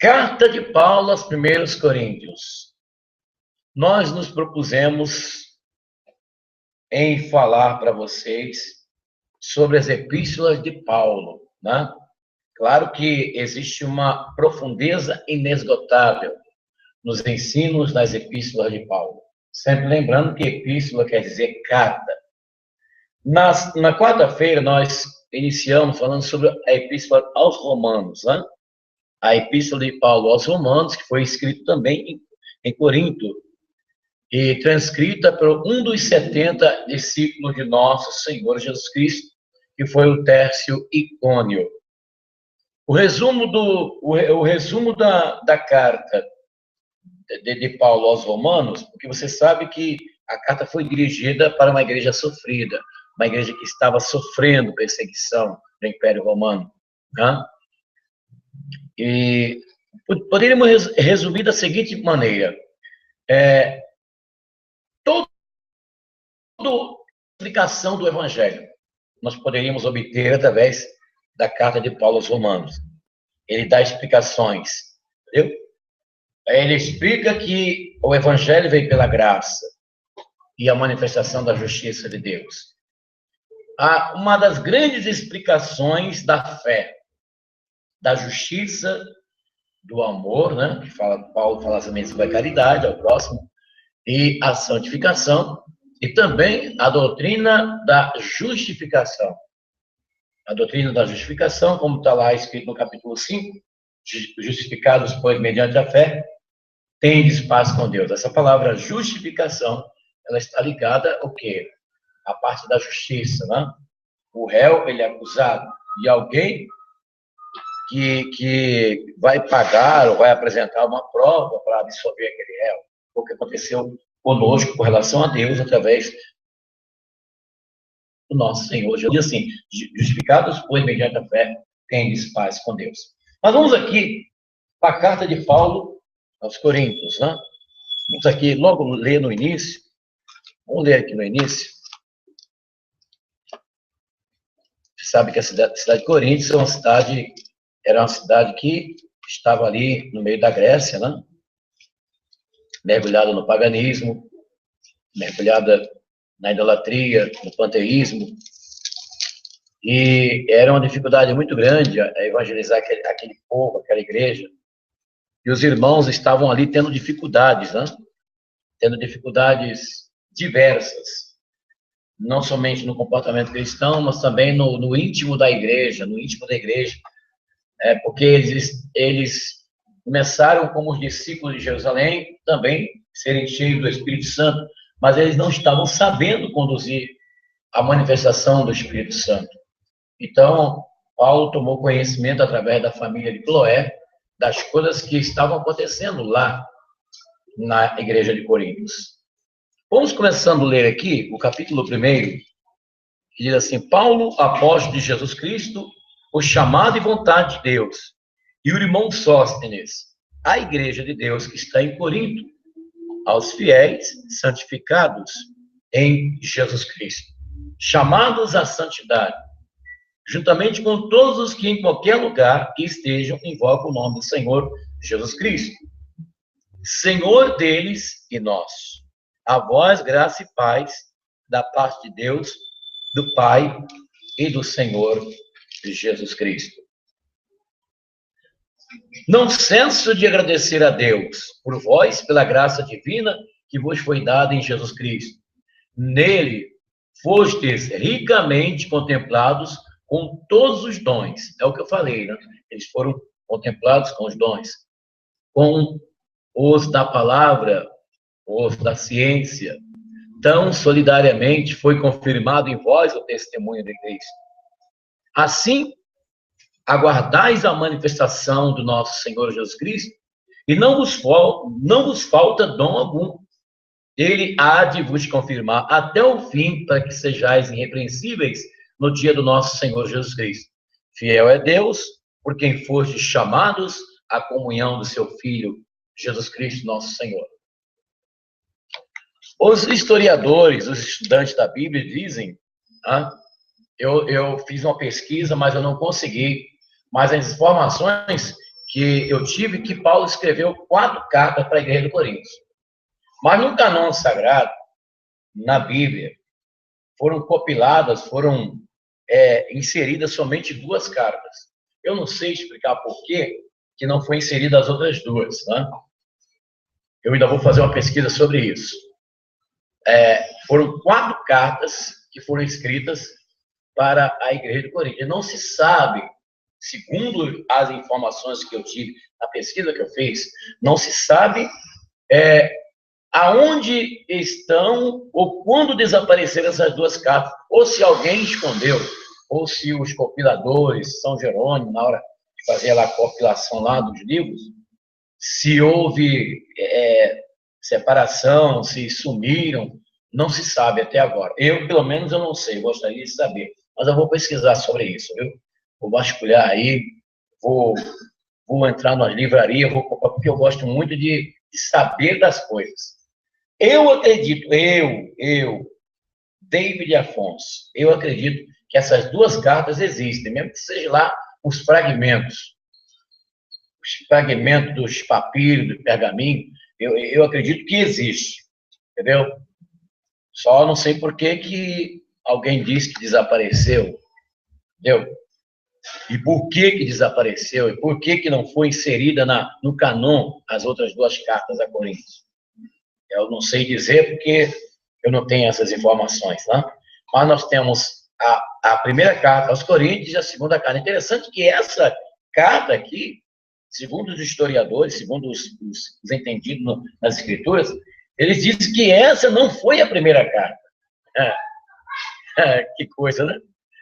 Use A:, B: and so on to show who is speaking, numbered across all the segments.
A: Carta de Paulo aos primeiros Coríntios. Nós nos propusemos em falar para vocês sobre as epístolas de Paulo, né? Claro que existe uma profundeza inesgotável nos ensinos das epístolas de Paulo. Sempre lembrando que epístola quer dizer carta. Na quarta-feira, nós iniciamos falando sobre a epístola aos Romanos, né? A epístola de Paulo aos Romanos, que foi escrita também em Corinto, e transcrita por um dos 70 discípulos de nosso Senhor Jesus Cristo, que foi o Tércio Icônio. O resumo da carta de Paulo aos Romanos, porque você sabe que a carta foi dirigida para uma igreja sofrida, uma igreja que estava sofrendo perseguição do Império Romano, né? E poderíamos resumir da seguinte maneira: toda explicação do Evangelho nós poderíamos obter através da carta de Paulo aos Romanos. Ele dá explicações, entendeu? Ele explica que o Evangelho veio pela graça e a manifestação da justiça de Deus. Uma das grandes explicações da fé, da justiça, do amor, né? Que Paulo fala também sobre a caridade ao próximo, e a santificação, e também a doutrina da justificação. A doutrina da justificação, como está lá escrito no capítulo 5, justificados, pois, mediante a fé, tendes paz com Deus. Essa palavra justificação, ela está ligada ao quê? A parte da justiça, né? O réu, ele é acusado de alguém que vai pagar ou vai apresentar uma prova para absolver aquele réu. O que aconteceu conosco com relação a Deus através do nosso Senhor Jesus. E assim, justificados, pois, mediante a fé, tendes paz com Deus. Mas vamos aqui para a carta de Paulo aos Coríntios, né? Vamos aqui logo ler no início. Vamos ler aqui no início. Você sabe que a cidade de Coríntios era uma cidade que estava ali no meio da Grécia, né? Mergulhada no paganismo, mergulhada na idolatria, no panteísmo. E era uma dificuldade muito grande a evangelizar aquele povo, aquela igreja. E os irmãos estavam ali tendo dificuldades, né? Tendo dificuldades diversas. Não somente no comportamento cristão, mas também no íntimo da igreja, no íntimo da igreja. Porque eles começaram como os discípulos de Jerusalém, também serem cheios do Espírito Santo, mas eles não estavam sabendo conduzir a manifestação do Espírito Santo. Então, Paulo tomou conhecimento através da família de Cloé das coisas que estavam acontecendo lá na igreja de Coríntios. Vamos começando a ler aqui o capítulo 1, que diz assim: Paulo, apóstolo de Jesus Cristo, o chamado e vontade de Deus, e o irmão Sóstenes, a igreja de Deus que está em Corinto, aos fiéis santificados em Jesus Cristo, chamados à santidade, juntamente com todos os que em qualquer lugar que estejam invocam o nome do Senhor Jesus Cristo, Senhor deles e nosso. A vós graça e paz da parte de Deus, do Pai e do Senhor Jesus Cristo. Não cesso de agradecer a Deus por vós, pela graça divina que vos foi dada em Jesus Cristo. Nele fostes ricamente contemplados com todos os dons. É o que eu falei, né? Eles foram contemplados com os dons. Com os da palavra, os da ciência. Tão solidariamente foi confirmado em vós o testemunho de Cristo. Assim, aguardais a manifestação do nosso Senhor Jesus Cristo, e não vos falta dom algum. Ele há de vos confirmar até o fim, para que sejais irrepreensíveis no dia do nosso Senhor Jesus Cristo. Fiel é Deus, por quem fostes chamados à comunhão do seu Filho, Jesus Cristo, nosso Senhor. Os historiadores, os estudantes da Bíblia dizem, eu fiz uma pesquisa, mas eu não consegui, mas as informações que eu tive que Paulo escreveu 4 cartas para a igreja de Corinto. Mas no cânon sagrado, na Bíblia, foram compiladas, foram inseridas somente 2 cartas. Eu não sei explicar por que não foi inserida as outras 2, né? Eu ainda vou fazer uma pesquisa sobre isso. Foram 4 cartas que foram escritas para a igreja de Corinto. E não se sabe, segundo as informações que eu tive, a pesquisa que eu fiz, não se sabe aonde estão ou quando desapareceram essas 2 cartas, ou se alguém escondeu, ou se os compiladores, São Jerônimo, na hora de fazer a compilação lá dos livros, se houve separação, se sumiram, não se sabe até agora. Eu, pelo menos, eu não sei, gostaria de saber, mas eu vou pesquisar sobre isso, viu? Vou vasculhar aí, vou entrar nas livrarias, porque eu gosto muito de saber das coisas. Eu acredito, David Afonso, eu acredito que essas 2 cartas existem, mesmo que seja lá os fragmentos dos papiros, do pergaminho, eu acredito que existe, entendeu? Só não sei por que alguém disse que desapareceu, entendeu? E por que desapareceu, e por que não foi inserida no cânon as outras 2 cartas a Coríntios. Eu não sei dizer porque eu não tenho essas informações, né? Mas nós temos a primeira carta aos Coríntios e a segunda carta. Interessante que essa carta aqui, segundo os historiadores, segundo os entendidos nas escrituras, eles dizem que essa não foi a primeira carta. Que coisa, né?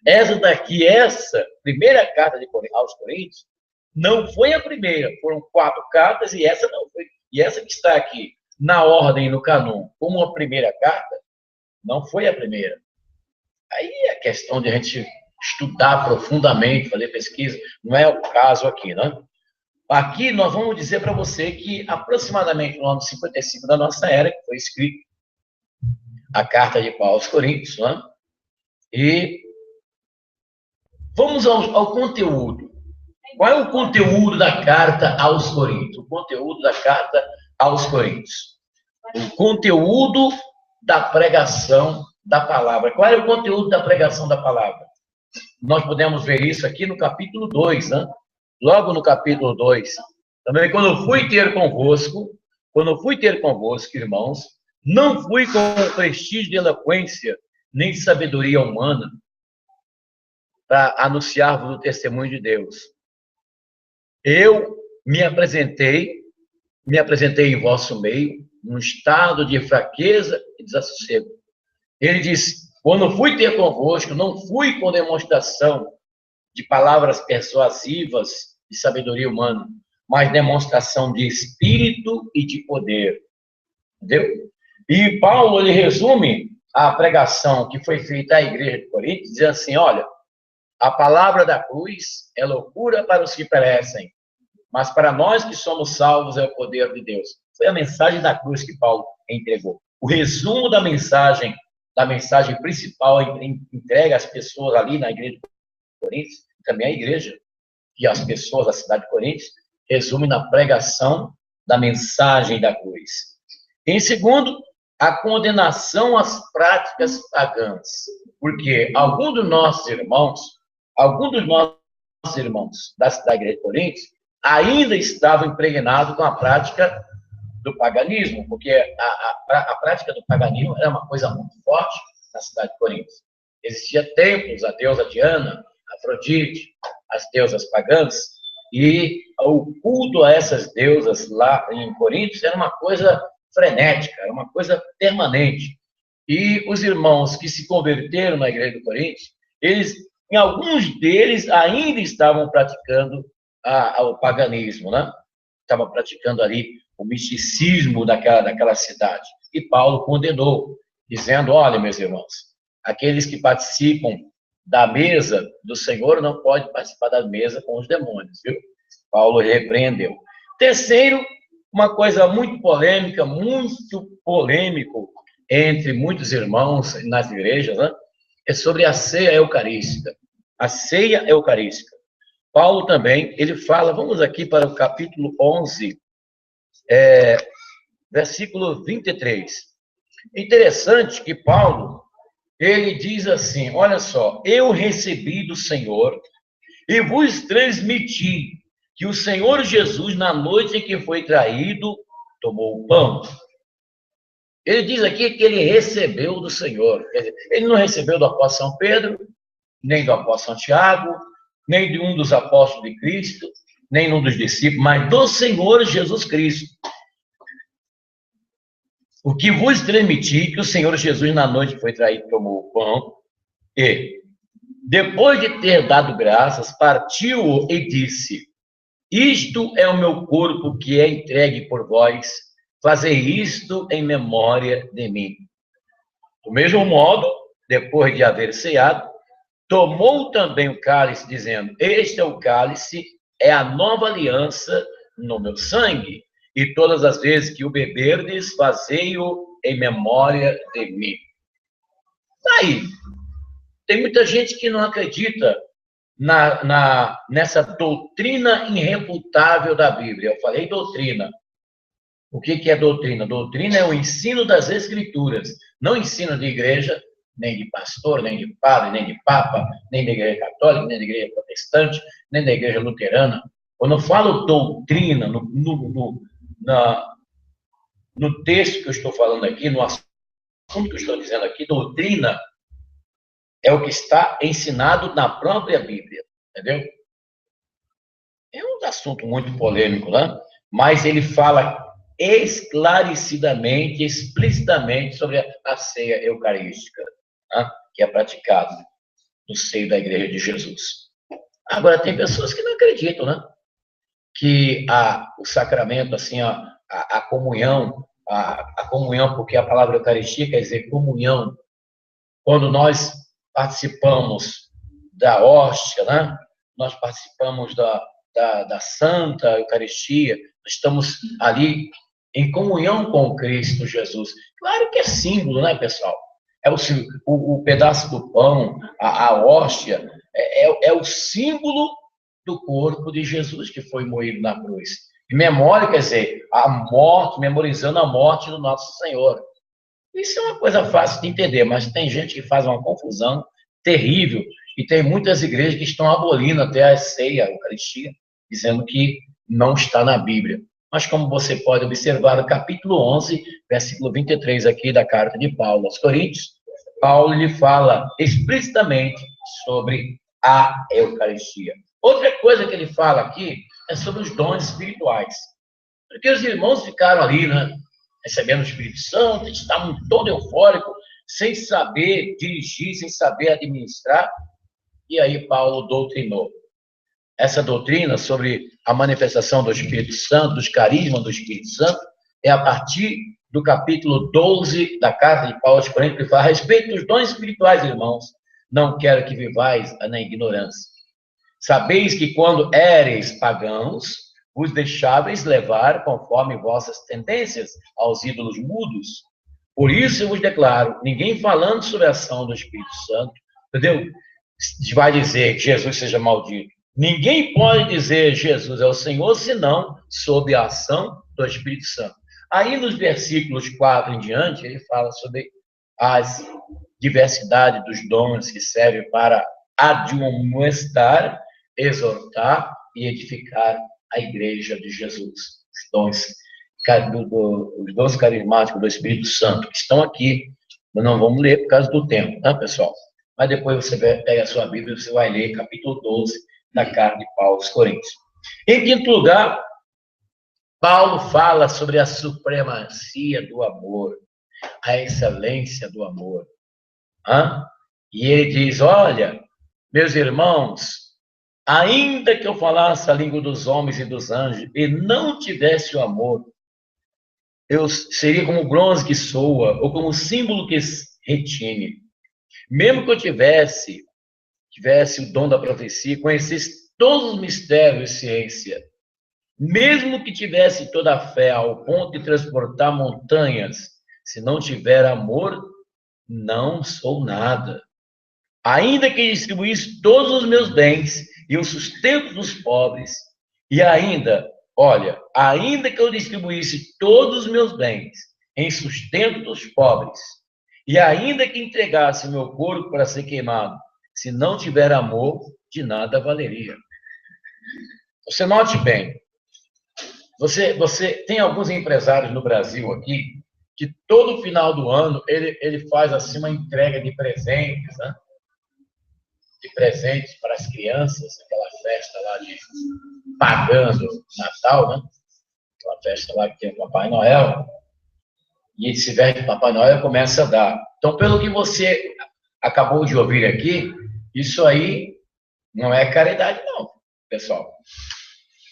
A: Essa primeira carta aos Coríntios, não foi a primeira. Foram 4 cartas e essa não foi. E essa que está aqui, na ordem, no cânon, como a primeira carta, não foi a primeira. Aí é questão de a gente estudar profundamente, fazer pesquisa, não é o caso aqui, né? Aqui nós vamos dizer para você que aproximadamente no ano 55 da nossa era, que foi escrita a carta de Paulo aos Coríntios, né? E vamos ao conteúdo. Qual é o conteúdo da carta aos Coríntios? O conteúdo da carta aos Coríntios. O conteúdo da pregação da palavra. Qual é o conteúdo da pregação da palavra? Nós podemos ver isso aqui no capítulo 2, né? Logo no capítulo 2. Também, quando eu fui ter convosco, irmãos, não fui com prestígio de eloquência, nem de sabedoria humana, para anunciar-vos o testemunho de Deus. Eu me apresentei em vosso meio, num estado de fraqueza e desassossego. Ele disse, quando fui ter convosco, não fui com demonstração de palavras persuasivas de sabedoria humana, mas demonstração de espírito e de poder. Entendeu? E Paulo, ele resume a pregação que foi feita à igreja de Corinto, dizendo assim, olha, a palavra da cruz é loucura para os que perecem, mas para nós que somos salvos é o poder de Deus. Foi a mensagem da cruz que Paulo entregou. O resumo da mensagem principal entregue às pessoas ali na igreja de Coríntios, também a igreja e as pessoas da cidade de Coríntios, resume na pregação da mensagem da cruz. Em segundo, a condenação às práticas pagãs, porque alguns dos nossos irmãos da igreja de Coríntios ainda estavam impregnados com a prática do paganismo, porque a prática do paganismo era uma coisa muito forte na cidade de Corinto. Existia templos, a deusa Diana, Afrodite, as deusas pagãs, e o culto a essas deusas lá em Corinto era uma coisa frenética, era uma coisa permanente. E os irmãos que se converteram na igreja de Corinto, em alguns deles ainda estavam praticando o paganismo, né? Estavam praticando ali o misticismo daquela cidade. E Paulo condenou, dizendo, olha, meus irmãos, aqueles que participam da mesa do Senhor não podem participar da mesa com os demônios, viu? Paulo repreendeu. Terceiro, uma coisa muito polêmico entre muitos irmãos nas igrejas, né? É sobre a ceia eucarística. A ceia eucarística. Paulo também, ele fala, vamos aqui para o capítulo 11, versículo 23. Interessante que Paulo, ele diz assim, olha só, eu recebi do Senhor e vos transmiti que o Senhor Jesus, na noite em que foi traído, tomou o pão. Ele diz aqui que ele recebeu do Senhor. Quer dizer, ele não recebeu do apóstolo São Pedro, nem do apóstolo Santiago, nem de um dos apóstolos de Cristo, nem de um dos discípulos, mas do Senhor Jesus Cristo. O que vos transmiti, que o Senhor Jesus, na noite que foi traído, tomou o pão, e, depois de ter dado graças, partiu-o e disse, isto é o meu corpo que é entregue por vós, fazei isto em memória de mim. Do mesmo modo, depois de haver ceado, tomou também o cálice, dizendo, este é o cálice, é a nova aliança no meu sangue, e todas as vezes que o beberdes, fazei-o em memória de mim. Aí, tem muita gente que não acredita nessa doutrina irrefutável da Bíblia. Eu falei doutrina. O que é doutrina? Doutrina é o ensino das Escrituras, não ensino de igreja, nem de pastor, nem de padre, nem de papa, nem da igreja católica, nem da igreja protestante, nem da igreja luterana. Quando eu falo doutrina, no texto que eu estou falando aqui, no assunto que eu estou dizendo aqui, doutrina é o que está ensinado na própria Bíblia, entendeu? É um assunto muito polêmico, né? Mas ele fala esclarecidamente, explicitamente sobre a ceia eucarística, né? Que é praticada no seio da Igreja de Jesus. Agora, tem pessoas que não acreditam, né? Que o sacramento, assim, a comunhão, a comunhão, porque a palavra Eucaristia quer dizer comunhão, quando nós participamos da hóstia, né? Nós participamos da Santa Eucaristia, estamos ali em comunhão com Cristo Jesus. Claro que é símbolo, né, pessoal? É o pedaço do pão, a hóstia, é o símbolo do corpo de Jesus que foi moído na cruz. E memória, quer dizer, a morte, memorizando a morte do nosso Senhor. Isso é uma coisa fácil de entender, mas tem gente que faz uma confusão terrível, e tem muitas igrejas que estão abolindo até a ceia, a Eucaristia, dizendo que não está na Bíblia. Mas como você pode observar no capítulo 11, versículo 23 aqui da carta de Paulo aos Coríntios, Paulo lhe fala explicitamente sobre a Eucaristia. Outra coisa que ele fala aqui é sobre os dons espirituais. Porque os irmãos ficaram ali, né, recebendo o Espírito Santo, estavam todo eufóricos, sem saber dirigir, sem saber administrar, e aí Paulo doutrinou. Essa doutrina sobre a manifestação do Espírito Santo, dos carismas do Espírito Santo, é a partir do capítulo 12 da carta de Paulo aos Coríntios, que fala a respeito dos dons espirituais, irmãos. Não quero que vivais na ignorância. Sabeis que quando éreis pagãos, vos deixáveis levar conforme vossas tendências aos ídolos mudos. Por isso eu vos declaro, ninguém falando sobre a ação do Espírito Santo, entendeu? Vai dizer que Jesus seja maldito. Ninguém pode dizer Jesus é o Senhor, senão sob a ação do Espírito Santo. Aí nos versículos 4 em diante, ele fala sobre as diversidade dos dons que servem para admoestar, exortar e edificar a igreja de Jesus. Os dons carismáticos do Espírito Santo, que estão aqui, mas não vamos ler por causa do tempo, tá, pessoal? Mas depois você pega a sua Bíblia e você vai ler capítulo 12 da carta de Paulo aos Coríntios. Em quinto lugar, Paulo fala sobre a supremacia do amor, a excelência do amor. E ele diz, olha, meus irmãos, ainda que eu falasse a língua dos homens e dos anjos e não tivesse o amor, eu seria como o bronze que soa, ou como o símbolo que retine. Mesmo que eu tivesse o dom da profecia, conhecesse todos os mistérios e ciência, mesmo que tivesse toda a fé ao ponto de transportar montanhas, se não tiver amor, não sou nada. Ainda que distribuísse todos os meus bens e o sustento dos pobres, e ainda, olha, ainda que eu distribuísse todos os meus bens em sustento dos pobres, e ainda que entregasse o meu corpo para ser queimado, se não tiver amor, de nada valeria. Você note bem, você tem alguns empresários no Brasil aqui, que todo final do ano ele faz assim uma entrega de presentes, né? De presentes para as crianças, aquela festa lá de pagando Natal, né? Aquela festa lá que tem o Papai Noel, e se veste Papai Noel e começa a dar. Então, pelo que você acabou de ouvir aqui, isso aí não é caridade, não, pessoal.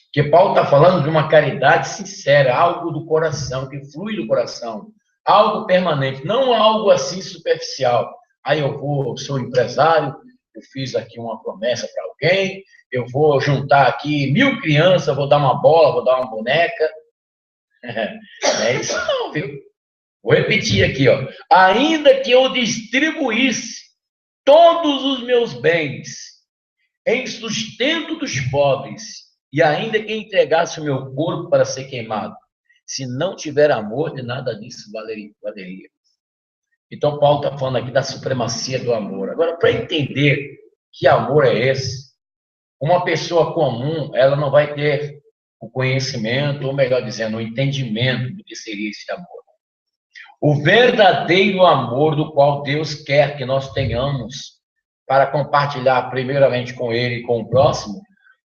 A: Porque Paulo está falando de uma caridade sincera, algo do coração, que flui do coração, algo permanente, não algo assim superficial. Aí sou empresário, eu fiz aqui uma promessa para alguém, eu vou juntar aqui 1000 crianças, vou dar uma bola, vou dar uma boneca. Não é isso não, viu? Vou repetir aqui, ó. Ainda que eu distribuísse todos os meus bens em sustento dos pobres, e ainda que entregasse o meu corpo para ser queimado, se não tiver amor, de nada disso valeria. Então, Paulo está falando aqui da supremacia do amor. Agora, para entender que amor é esse, uma pessoa comum, ela não vai ter o conhecimento, ou melhor dizendo, o entendimento do que seria esse amor. O verdadeiro amor do qual Deus quer que nós tenhamos para compartilhar primeiramente com Ele e com o próximo,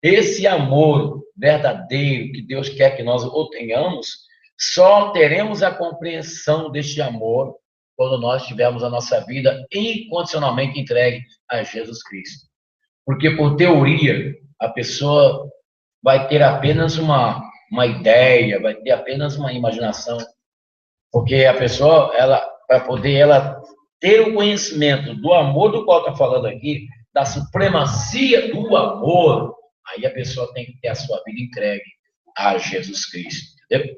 A: esse amor verdadeiro que Deus quer que nós o tenhamos, só teremos a compreensão deste amor quando nós tivermos a nossa vida incondicionalmente entregue a Jesus Cristo. Porque, por teoria, a pessoa vai ter apenas uma ideia, vai ter apenas uma imaginação. Porque a pessoa, para poder ela ter o conhecimento do amor do qual está falando aqui, da supremacia do amor, aí a pessoa tem que ter a sua vida entregue a Jesus Cristo, entendeu?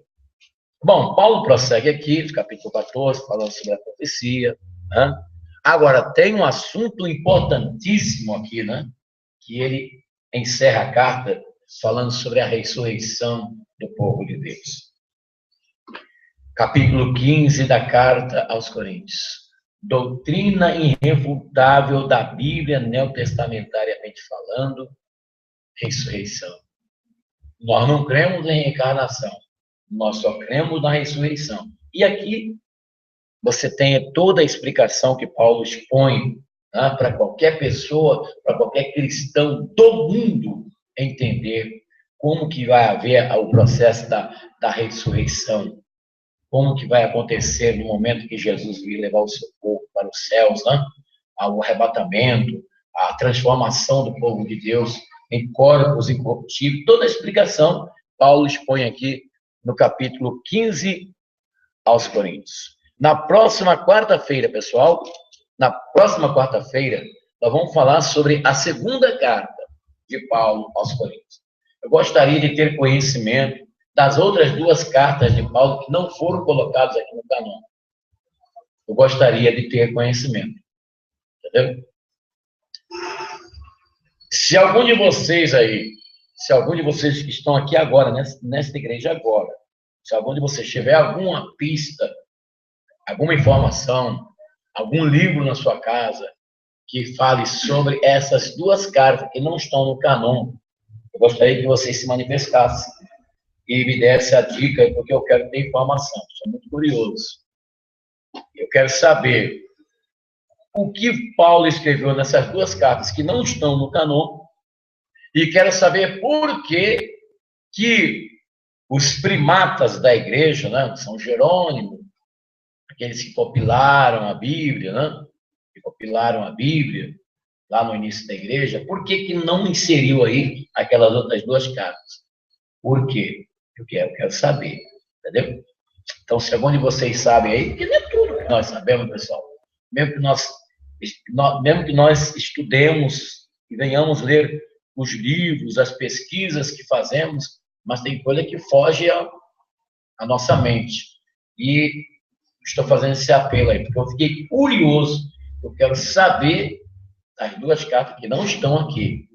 A: Bom, Paulo prossegue aqui, no capítulo 14, falando sobre a profecia, né? Agora, tem um assunto importantíssimo aqui, né? Que ele encerra a carta falando sobre a ressurreição do povo de Deus. Capítulo 15 da carta aos Coríntios. Doutrina irrefutável da Bíblia, neotestamentariamente falando, ressurreição. Nós não cremos em reencarnação, nós só cremos na ressurreição. E aqui você tem toda a explicação que Paulo expõe, né, para qualquer pessoa, para qualquer cristão do mundo entender como que vai haver o processo da ressurreição, como que vai acontecer no momento que Jesus vir levar o seu corpo para os céus, né? O arrebatamento, a transformação do povo de Deus em corpos incorruptíveis, toda a explicação Paulo expõe aqui no capítulo 15 aos Coríntios. Na próxima quarta-feira, pessoal, na próxima quarta-feira, nós vamos falar sobre a segunda carta de Paulo aos Coríntios. Eu gostaria de ter conhecimento das outras duas cartas de Paulo que não foram colocadas aqui no cânon. Eu gostaria de ter conhecimento. Entendeu? Se algum de vocês que estão aqui agora, nesta igreja agora, se algum de vocês tiver alguma pista, alguma informação, algum livro na sua casa que fale sobre essas duas cartas que não estão no cânon, eu gostaria que vocês se manifestassem e me desse a dica, porque eu quero ter informação. Sou muito curioso. Eu quero saber o que Paulo escreveu nessas duas cartas que não estão no cânon, e quero saber por que os primatas da igreja, né, São Jerônimo, aqueles que compilaram a Bíblia, né, que compilaram a Bíblia lá no início da igreja, por que não inseriu aí aquelas outras duas cartas? Por quê? Eu quero saber, entendeu? Então, se algum de vocês sabe aí, porque não é tudo que nós sabemos, pessoal. Mesmo que nós estudemos e venhamos ler os livros, as pesquisas que fazemos, mas tem coisa que foge à nossa mente. E estou fazendo esse apelo aí, porque eu fiquei curioso, eu quero saber as duas cartas que não estão aqui.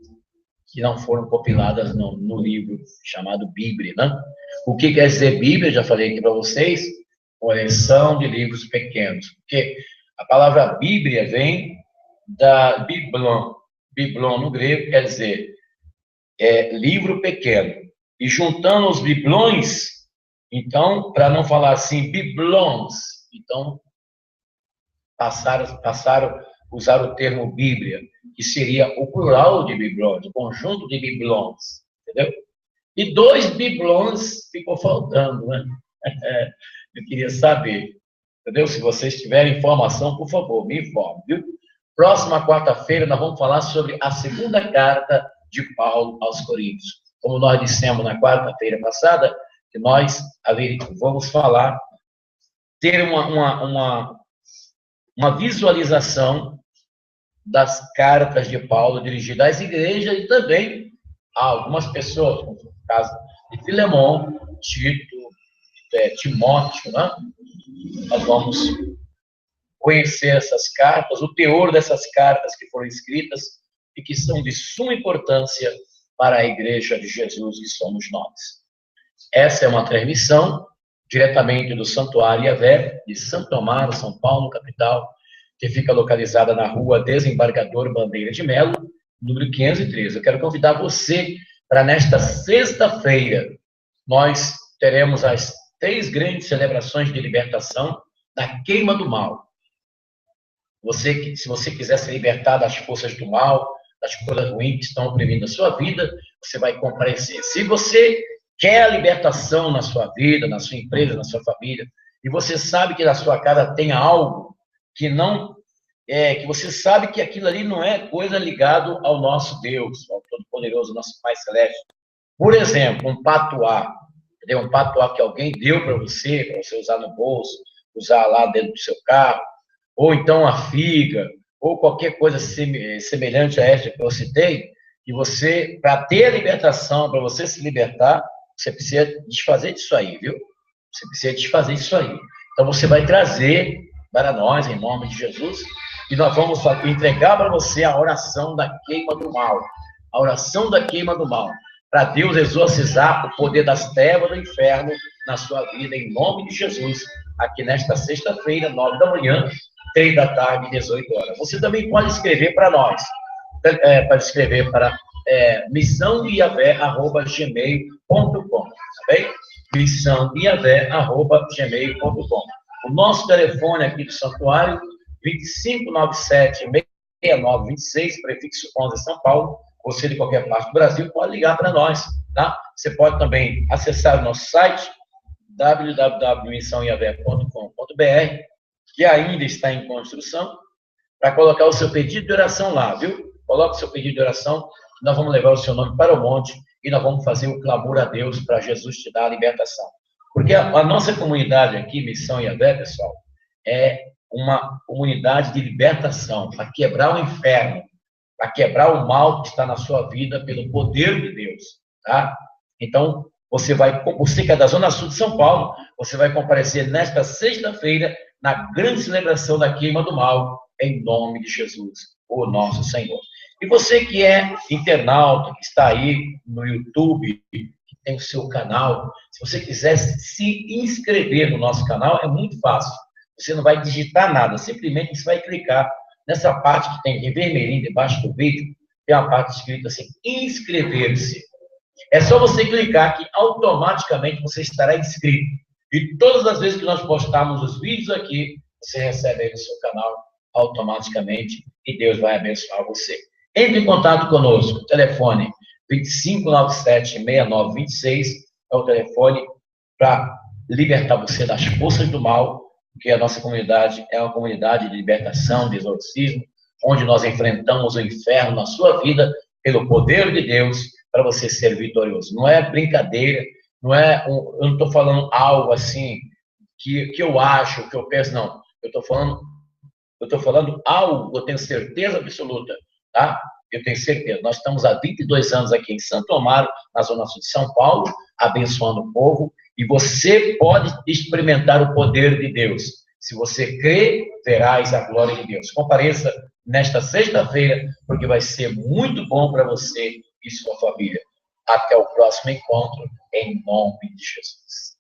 A: que não foram compiladas no livro chamado Bíblia, né? O que quer dizer Bíblia? Já falei aqui para vocês, coleção de livros pequenos. Porque a palavra Bíblia vem da biblon. Biblon no grego quer dizer livro pequeno. E juntando os biblões, então, para não falar assim, biblons, então passaram a usar o termo Bíblia, que seria o plural de biblões, o conjunto de biblões, entendeu? E 2 biblões ficou faltando, né? Eu queria saber, entendeu? Se vocês tiverem informação, por favor, me informe, viu? Próxima quarta-feira nós vamos falar sobre a segunda carta de Paulo aos Coríntios. Como nós dissemos na quarta-feira passada, que nós vamos falar, ter uma visualização das cartas de Paulo dirigidas às igrejas e também a algumas pessoas, como no caso de Filemão, Tito, Timóteo, né? Nós vamos conhecer essas cartas, o teor dessas cartas que foram escritas e que são de suma importância para a igreja de Jesus que somos nós. Essa é uma transmissão diretamente do Santuário Yahvé, de Santo Amaro, São Paulo, capital, que fica localizada na rua Desembargador Bandeira de Melo, número 513. Eu quero convidar você para nesta sexta-feira, nós teremos as 3 grandes celebrações de libertação da queima do mal. Se você quiser se libertar das forças do mal, das coisas ruins que estão oprimindo a sua vida, você vai comparecer. Se você quer a libertação na sua vida, na sua empresa, na sua família, e você sabe que na sua casa tem algo que não que você sabe que aquilo ali não é coisa ligado ao nosso Deus, ao Todo-Poderoso, nosso Pai Celeste. Por exemplo, um patuá, entendeu? Um patuá que alguém deu para você usar no bolso, usar lá dentro do seu carro, ou então a figa, ou qualquer coisa semelhante a esta que eu citei, e você, para ter a libertação, para você se libertar, você precisa desfazer disso aí, viu? Você precisa desfazer disso aí. Então, você vai trazer para nós, em nome de Jesus, e nós vamos entregar para você a oração da queima do mal. A oração da queima do mal. Para Deus exorcizar o poder das trevas do inferno na sua vida, em nome de Jesus, aqui nesta sexta-feira, 9 da manhã, 3 da tarde, 18 horas. Você também pode escrever para nós, para escrever para missãoiavé@gmail.com, tá bem? missãoiavé@gmail.com. O nosso telefone aqui do santuário, 2597-6926, prefixo 11, São Paulo. Você de qualquer parte do Brasil pode ligar para nós, tá? Você pode também acessar o nosso site, www.missãoiavé.com.br, que ainda está em construção, para colocar o seu pedido de oração lá, viu? Coloque o seu pedido de oração, nós vamos levar o seu nome para o monte e nós vamos fazer o clamor a Deus para Jesus te dar a libertação. Porque a nossa comunidade aqui, Missão Yahvé, pessoal, é uma comunidade de libertação, para quebrar o inferno, para quebrar o mal que está na sua vida pelo poder de Deus, tá? Então, você que é da Zona Sul de São Paulo, você vai comparecer nesta sexta-feira na grande celebração da queima do mal, em nome de Jesus, o nosso Senhor. E você que é internauta, que está aí no YouTube, que tem o seu canal, se você quiser se inscrever no nosso canal, é muito fácil. Você não vai digitar nada, simplesmente você vai clicar nessa parte que tem em vermelhinho debaixo do vídeo, tem uma parte escrita assim, inscrever-se. É só você clicar que automaticamente você estará inscrito. E todas as vezes que nós postarmos os vídeos aqui, você recebe aí no seu canal automaticamente e Deus vai abençoar você. Entre em contato conosco, telefone 2597-6926, é o telefone para libertar você das forças do mal, porque a nossa comunidade é uma comunidade de libertação, de exorcismo, onde nós enfrentamos o inferno na sua vida pelo poder de Deus para você ser vitorioso. Não é brincadeira, eu não estou falando algo assim que eu acho, que eu penso, não. Eu estou falando algo, eu tenho certeza absoluta, tá? Eu tenho certeza. Nós estamos há 22 anos aqui em Santo Amaro, na Zona Sul de São Paulo, abençoando o povo, e você pode experimentar o poder de Deus. Se você crê, verás a glória de Deus. Compareça nesta sexta-feira, porque vai ser muito bom para você, e sua família. Até o próximo encontro, em nome de Jesus.